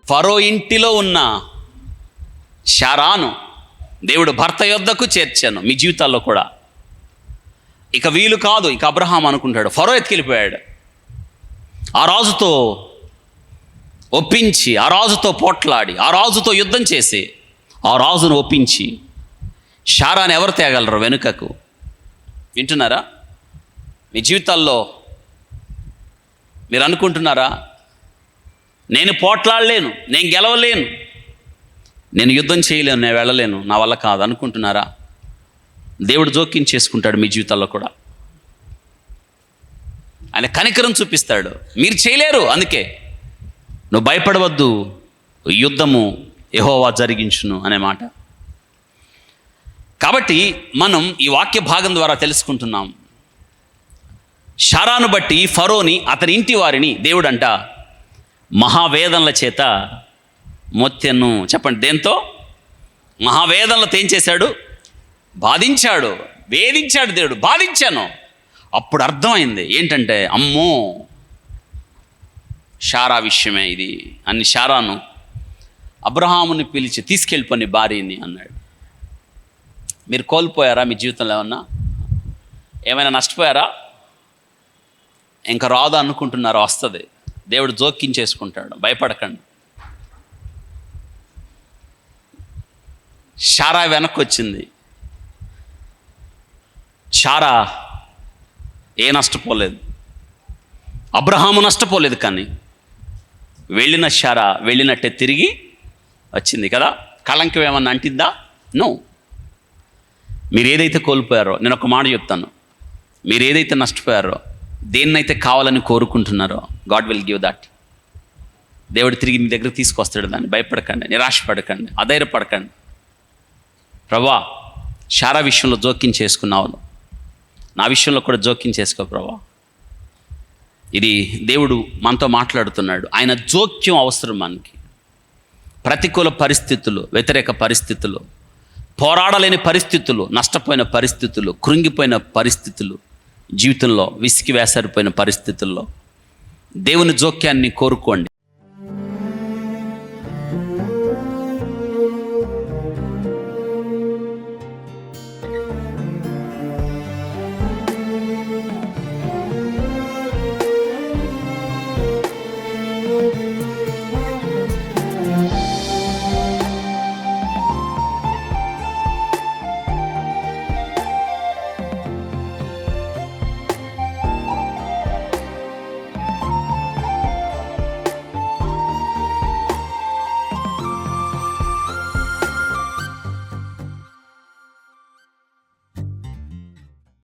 ఫరో ఇంటిలో ఉన్న శారాను దేవుడు భర్త యొద్దకు చేర్చాను. మీ జీవితాల్లో కూడా ఇక వీలు కాదు, ఇక అబ్రహాం అనుకుంటాడు. ఫరో ఎత్తుకెళ్ళిపోయాడు. ఆ రాజుతో ఒప్పించి, ఆ రాజుతో పోట్లాడి, ఆ రాజుతో యుద్ధం చేసి, ఆ రాజును ఒప్పించి శారాను ఎవరు తేగలరు వెనుకకు? వింటున్నారా? మీ జీవితాల్లో మీరు అనుకుంటున్నారా, నేను పోట్లాడలేను, నేను గెలవలేను, నేను యుద్ధం చేయలేను, నేను వెళ్ళలేను, నా వల్ల కాదు అనుకుంటున్నారా? దేవుడు జోక్యం చేసుకుంటాడు మీ జీవితాల్లో కూడా. ఆయన కనికరం చూపిస్తాడు. మీరు చేయలేరు, అందుకే నువ్వు భయపడవద్దు, యుద్ధము యెహోవా జరిగించును అనే మాట. కాబట్టి మనం ఈ వాక్య భాగం ద్వారా తెలుసుకుంటున్నాం, శారాను బట్టి ఫరోని, అతని ఇంటి వారిని దేవుడంట మహావేదనల చేత మొత్తెను. చెప్పండి, దేంతో? మహావేదనలతో ఏం చేశాడు? బాధించాడు, వేధించాడు. దేవుడు బాధించాను. అప్పుడు అర్థమైంది ఏంటంటే, అమ్మో శారా విషయమే ఇది అని శారాను అబ్రహాముని పిలిచి తీసుకెళ్ళిపోని భార్యని అన్నాడు. మీరు కోల్పోయారా మీ జీవితంలో? ఏమైనా నష్టపోయారా? ఇంకా రాదు అనుకుంటున్నారా? వస్తుంది. దేవుడు జోక్యం చేసుకుంటాడు, భయపడకండి. శారా వెనక్కి వచ్చింది. శారా నష్టపోలేదు, అబ్రహాము నష్టపోలేదు. కానీ వెళ్ళిన శారా వెళ్ళినట్టే తిరిగి వచ్చింది కదా. కళంకం ఏమన్నా అంటిద్దా? నో. మీరు ఏదైతే కోల్పోయారో, నేను ఒక మాట చెప్తాను, మీరు ఏదైతే నష్టపోయారో, దేన్నైతే కావాలని కోరుకుంటున్నారో, గాడ్ విల్ గివ్ దట్. దేవుడు తిరిగి మీ దగ్గరికి తీసుకొస్తాడు. దాన్ని భయపడకండి, నిరాశపడకండి, అధైర్యపడకండి. ప్రభా, శారా విషయంలో జోక్యం చేసుకున్నావు, నా విషయంలో కూడా జోక్యం చేసుకో ప్రభా. ఇది దేవుడు మనతో మాట్లాడుతున్నాడు. ఆయన జోక్యం అవసరం మనకి. ప్రతికూల పరిస్థితులు, వ్యతిరేక పరిస్థితులు, పోరాడలేని పరిస్థితులు, నష్టపోయిన పరిస్థితులు, కృంగిపోయిన పరిస్థితులు, జీవితంలో విసికి వేసరిపోయిన పరిస్థితుల్లో దేవుని జోక్యాన్ని కోరుకోండి.